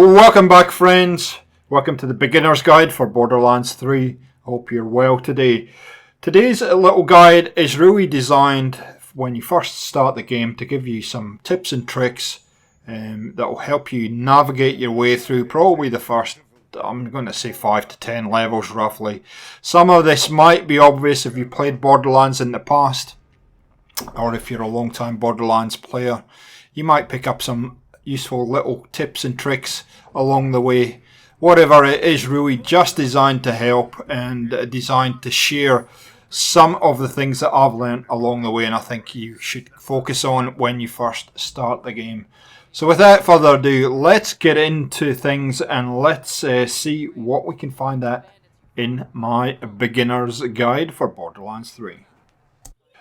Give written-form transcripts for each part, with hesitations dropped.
Welcome back, friends. Welcome to the beginner's guide for Borderlands 3. Hope you're well today. Today's little guide is really designed when you first start the game to give you some tips and tricks that will help you navigate your way through probably the first, I'm going to say 5 to 10 levels roughly. Some of this might be obvious if you played Borderlands in the past, or if you're a long-time Borderlands player. You might pick up some useful little tips and tricks along the way. Whatever, it is really just designed to help and designed to share some of the things that I've learned along the way, and I think you should focus on when you first start the game. So without further ado, let's get into things and let's see what we can find out in my beginner's guide for Borderlands 3.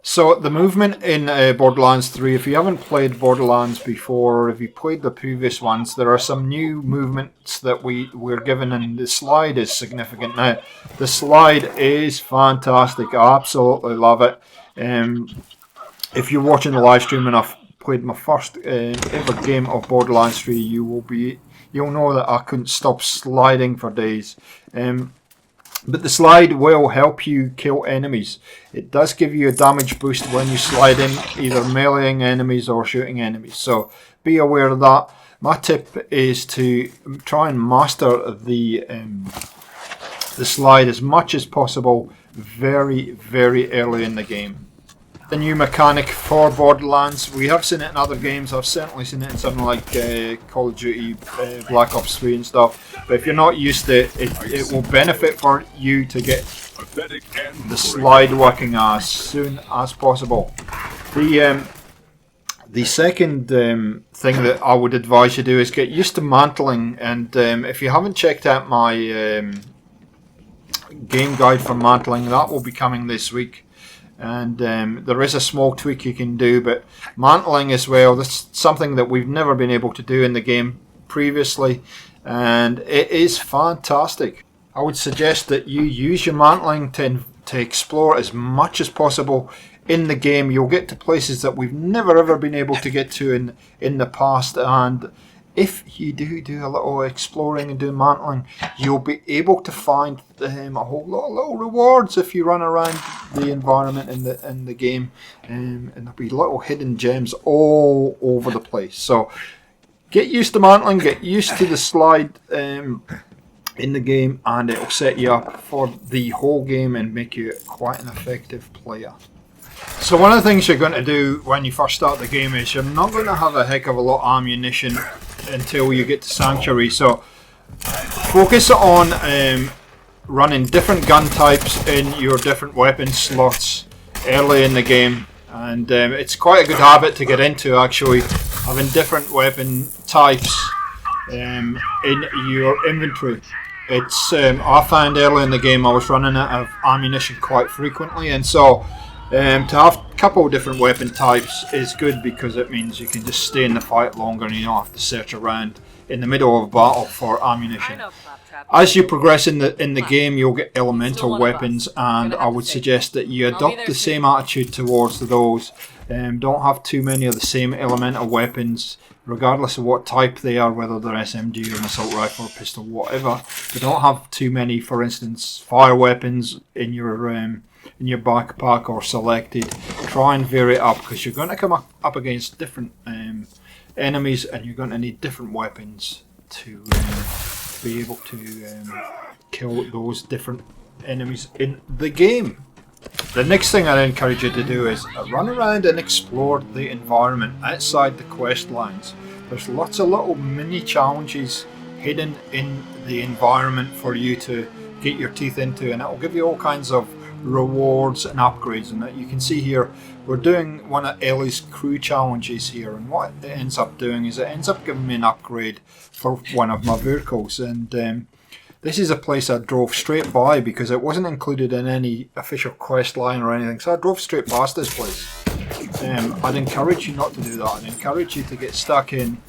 So the movement in Borderlands 3, if you haven't played Borderlands before, or if you played the previous ones, there are some new movements that we're given, and the slide is significant. Now, the slide is fantastic. I absolutely love it. If you're watching the live stream and I've played my first ever game of Borderlands 3, you'll know that I couldn't stop sliding for days. But the slide will help you kill enemies. It does give you a damage boost when you slide in, either meleeing enemies or shooting enemies. So be aware of that. My tip is to try and master the slide as much as possible very, very early in the game. The new mechanic for Borderlands, we have seen it in other games. I've certainly seen it in something like Call of Duty, Black Ops 3 and stuff. But if you're not used to it, it will benefit for you to get the slide working as soon as possible. The second thing that I would advise you do is get used to mantling. And if you haven't checked out my game guide for mantling, that will be coming this week. And there is a small tweak you can do, but mantling as well, that's something that we've never been able to do in the game previously, and it is fantastic. I would suggest that you use your mantling to explore as much as possible in the game. You'll get to places that we've never ever been able to get to in the past, and if you do a little exploring and do mantling, you'll be able to find a whole lot of little rewards if you run around the environment in the game, and there'll be little hidden gems all over the place. So get used to mantling, get used to the slide in the game, and it'll set you up for the whole game and make you quite an effective player. So one of the things you're going to do when you first start the game is you're not going to have a heck of a lot of ammunition until you get to Sanctuary. So focus on running different gun types in your different weapon slots early in the game. And it's quite a good habit to get into, actually, having different weapon types in your inventory. It's I found early in the game I was running out of ammunition quite frequently, and so to have a couple of different weapon types is good because it means you can just stay in the fight longer and you don't have to search around in the middle of battle for ammunition. As you progress in the game, you'll get elemental weapons, and I would suggest that you adopt the same attitude towards those. Don't have too many of the same elemental weapons, regardless of what type they are, whether they're SMG or an assault rifle or pistol, whatever. But don't have too many, for instance, fire weapons in your backpack or selected. Try and vary it up, because you're going to come up against different enemies, and you're going to need different weapons to be able to kill those different enemies in the game. The next thing I encourage you to do is run around and explore the environment outside the quest lines. There's lots of little mini challenges hidden in the environment for you to get your teeth into, and it will give you all kinds of rewards and upgrades. And that you can see here, we're doing one of Ellie's crew challenges here, and what it ends up doing is it ends up giving me an upgrade for one of my vehicles. And this is a place I drove straight by because it wasn't included in any official quest line or anything, so I drove straight past this place. I'd encourage you not to do that. I'd encourage you to get stuck in,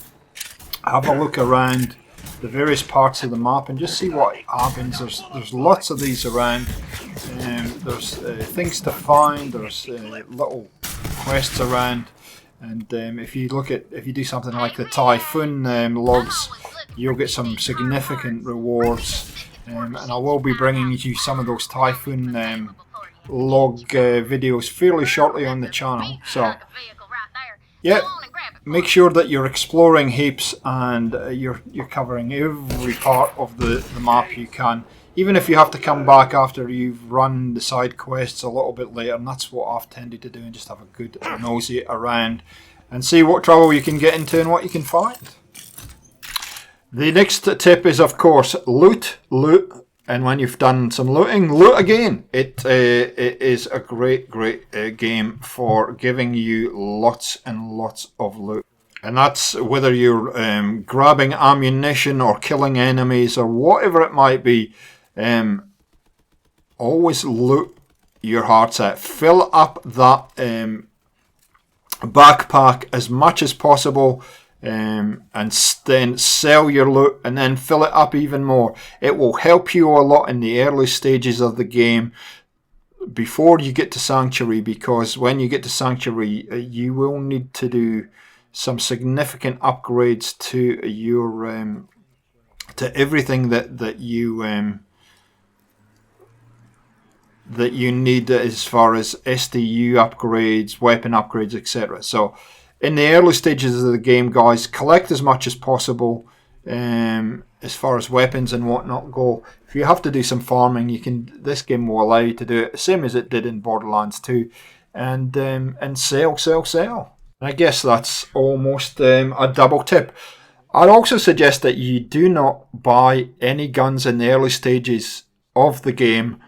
have a look around the various parts of the map and just see what happens. There's lots of these around. There's things to find. There's little quests around, and if you do something like the Typhoon logs, you'll get some significant rewards. And I will be bringing you some of those Typhoon log videos fairly shortly on the channel. So, yeah, make sure that you're exploring heaps and you're covering every part of the map you can. Even if you have to come back after you've run the side quests a little bit later, and that's what I've tended to do, and just have a good nosy around and see what trouble you can get into and what you can find. The next tip is, of course, loot. And when you've done some looting, loot again. It is a great game for giving you lots and lots of loot. And that's whether you're grabbing ammunition or killing enemies or whatever it might be. Always loot your heart's out. Fill up that backpack as much as possible. And then sell your loot and then fill it up even more. It will help you a lot in the early stages of the game before you get to Sanctuary, because when you get to Sanctuary you will need to do some significant upgrades to your to everything that you need as far as SDU upgrades, weapon upgrades, etc. So in the early stages of the game, guys, collect as much as possible as far as weapons and whatnot go. If you have to do some farming, you can. This game will allow you to do it, same as it did in Borderlands 2, and sell. I guess that's almost a double tip. I'd also suggest that you do not buy any guns in the early stages of the game.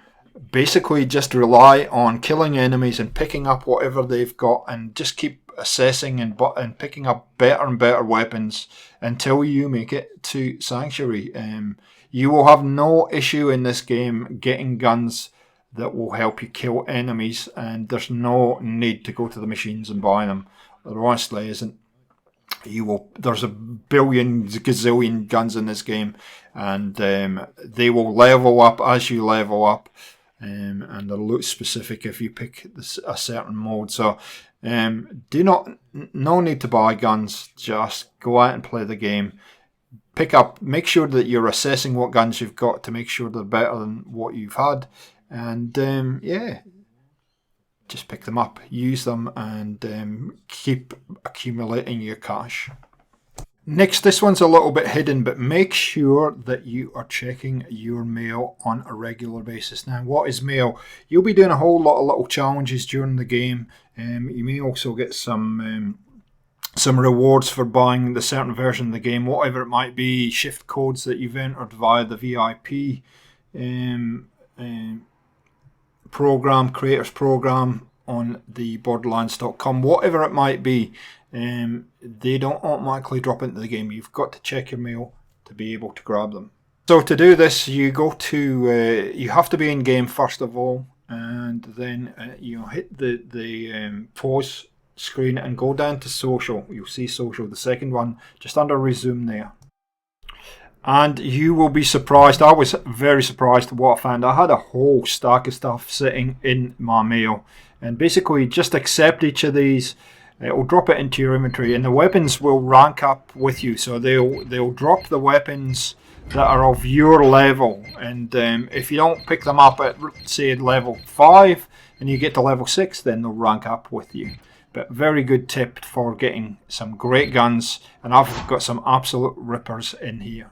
Basically, just rely on killing enemies and picking up whatever they've got, and just keep assessing and picking up better and better weapons until you make it to Sanctuary. You will have no issue in this game getting guns that will help you kill enemies, and there's no need to go to the machines and buy them. There honestly isn't. There's a billion gazillion guns in this game, and they will level up as you level up, and they're loot specific if you pick a certain mode. So no need to buy guns, just go out and play the game. Make sure that you're assessing what guns you've got to make sure they're better than what you've had, and just pick them up, use them, and keep accumulating your cash. Next, this one's a little bit hidden, but make sure that you are checking your mail on a regular basis. Now, what is mail? You'll be doing a whole lot of little challenges during the game. You may also get some rewards for buying the certain version of the game, whatever it might be, shift codes that you've entered via the VIP creators program on the Borderlands.com, whatever it might be. They don't automatically drop into the game. You've got to check your mail to be able to grab them. So to do this, you have to be in game first of all, and then you hit the pause screen and go down to social. You'll see social, the second one, just under resume there. And you will be surprised. I was very surprised at what I found. I had a whole stack of stuff sitting in my mail, and basically just accept each of these. It will drop it into your inventory, and the weapons will rank up with you. So they'll drop the weapons that are of your level, and if you don't pick them up at, say, level 5 and you get to level 6, then they'll rank up with you. But very good tip for getting some great guns, and I've got some absolute rippers in here.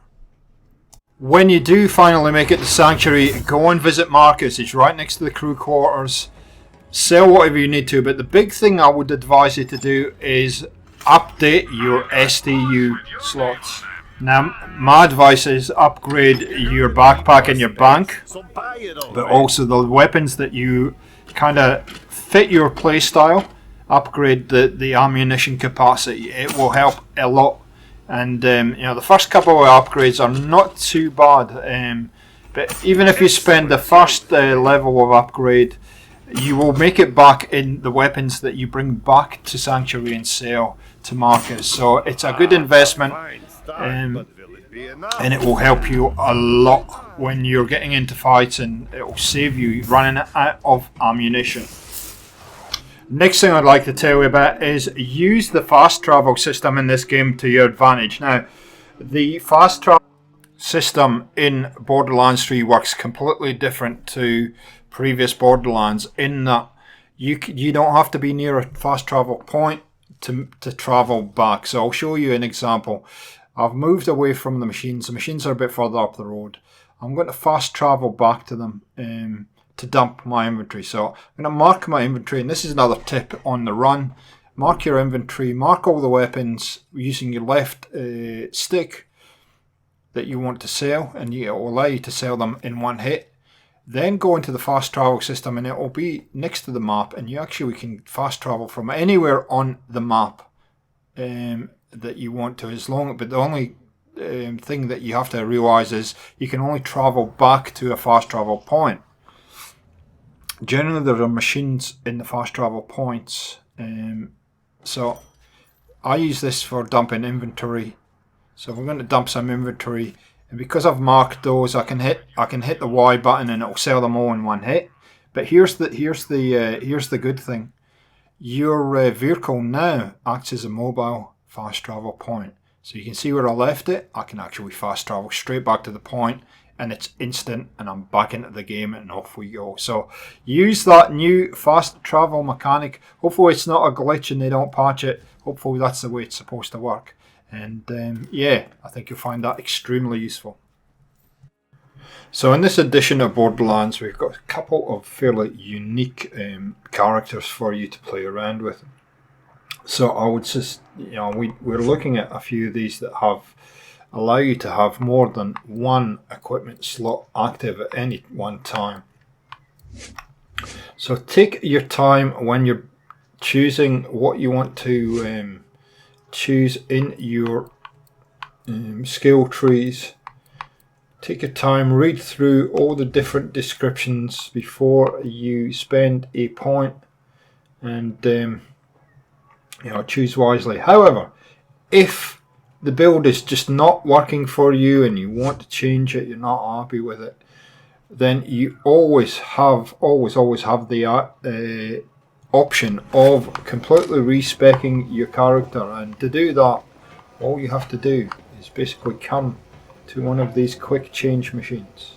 When you do finally make it to Sanctuary, go and visit Marcus. It's right next to the crew quarters. Sell whatever you need to, but the big thing I would advise you to do is update your SDU slots. Now, my advice is upgrade your backpack and your bank, but also the weapons that you kind of fit your playstyle. Upgrade the ammunition capacity. It will help a lot. And the first couple of upgrades are not too bad. But even if you spend the first level of upgrade, you will make it back in the weapons that you bring back to Sanctuary and sell to Marcus. So it's a good investment, and it will help you a lot when you're getting into fights, and it will save you running out of ammunition. Next thing I'd like to tell you about is use the fast travel system in this game to your advantage. Now, The fast travel system in Borderlands 3 works completely different to previous Borderlands in that you don't have to be near a fast travel point to travel back. So I'll show you an example. I've moved away from the machines. The machines are a bit further up the road. I'm going to fast travel back to them to dump my inventory. So I'm going to mark my inventory, and this is another tip on the run. Mark your inventory, mark all the weapons using your left stick that you want to sell, and it will allow you to sell them in one hit. Then go into the fast travel system, and it will be next to the map, and you actually can fast travel from anywhere on the map that you want to, but the only thing that you have to realize is you can only travel back to a fast travel point. Generally there are machines in the fast travel points, so I use this for dumping inventory. So we're going to dump some inventory, and because I've marked those, I can hit the Y button and it'll sell them all in one hit. But here's the good thing: your vehicle now acts as a mobile fast travel point. So you can see where I left it. I can actually fast travel straight back to the point, and it's instant, and I'm back into the game, and off we go. So use that new fast travel mechanic. Hopefully it's not a glitch and they don't patch it. Hopefully that's the way it's supposed to work. And yeah, I think you'll find that extremely useful. So in this edition of Borderlands, we've got a couple of fairly unique characters for you to play around with. So I would just, we're looking at a few of these that allow you to have more than one equipment slot active at any one time. So take your time when you're choosing what you want to choose in your skill trees. Take your time, read through all the different descriptions before you spend a point, and choose wisely. However, if the build is just not working for you and you want to change it, you're not happy with it, then you always have the option of completely respecking your character. And to do that, all you have to do is basically come to one of these quick change machines,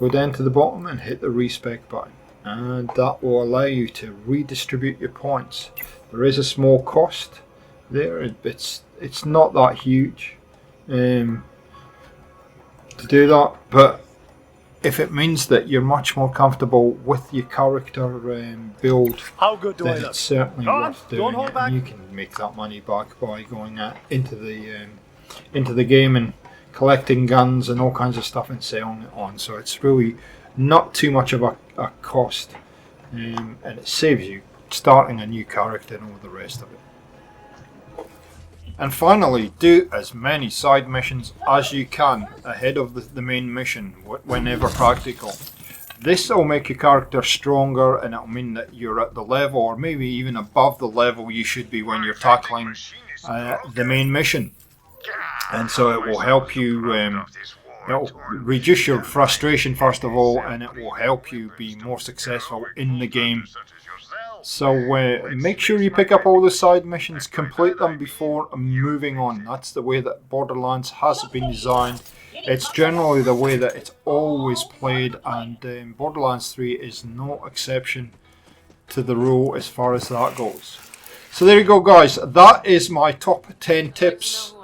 go down to the bottom and hit the respec button, and that will allow you to redistribute your points. There is a small cost there. It's not that huge to do that, but if it means that you're much more comfortable with your character build, then it's certainly worth doing it. And you can make that money back by going into the game and collecting guns and all kinds of stuff and selling it on. So it's really not too much of a cost, and it saves you starting a new character and all the rest of it. And finally, do as many side missions as you can ahead of the main mission whenever practical. This will make your character stronger, and it'll mean that you're at the level, or maybe even above the level you should be when you're tackling the main mission. And so it will help you, it'll reduce your frustration first of all, and it will help you be more successful in the game. So make sure you pick up all the side missions, complete them before moving on. That's the way that Borderlands has been designed. It's generally the way that it's always played, and Borderlands 3 is no exception to the rule as far as that goes. So there you go, guys. That is my top 10 tips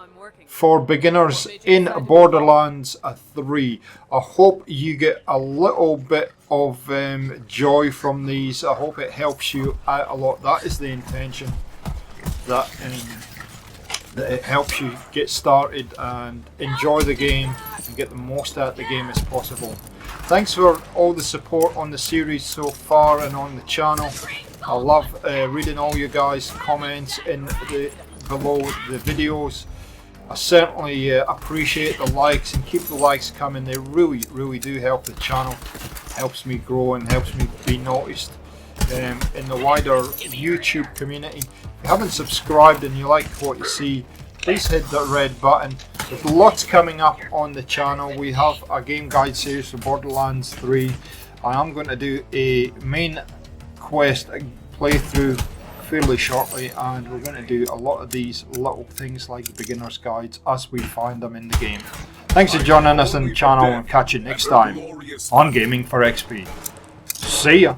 for beginners in Borderlands 3. I hope you get a little bit of joy from these. I hope it helps you out a lot. That is the intention, that it helps you get started and enjoy the game and get the most out of the game as possible. Thanks for all the support on the series so far and on the channel. I love reading all you guys' comments below the videos. I certainly appreciate the likes, and keep the likes coming. They really, really do help the channel. Helps me grow and helps me be noticed in the wider YouTube community. If you haven't subscribed and you like what you see, please hit that red button. There's lots coming up on the channel. We have a game guide series for Borderlands 3. I am going to do a main quest playthrough fairly shortly, and we're going to do a lot of these little things like beginner's guides as we find them in the game. Thanks for joining us on the channel, and catch you next time on Gaming for XP. See ya!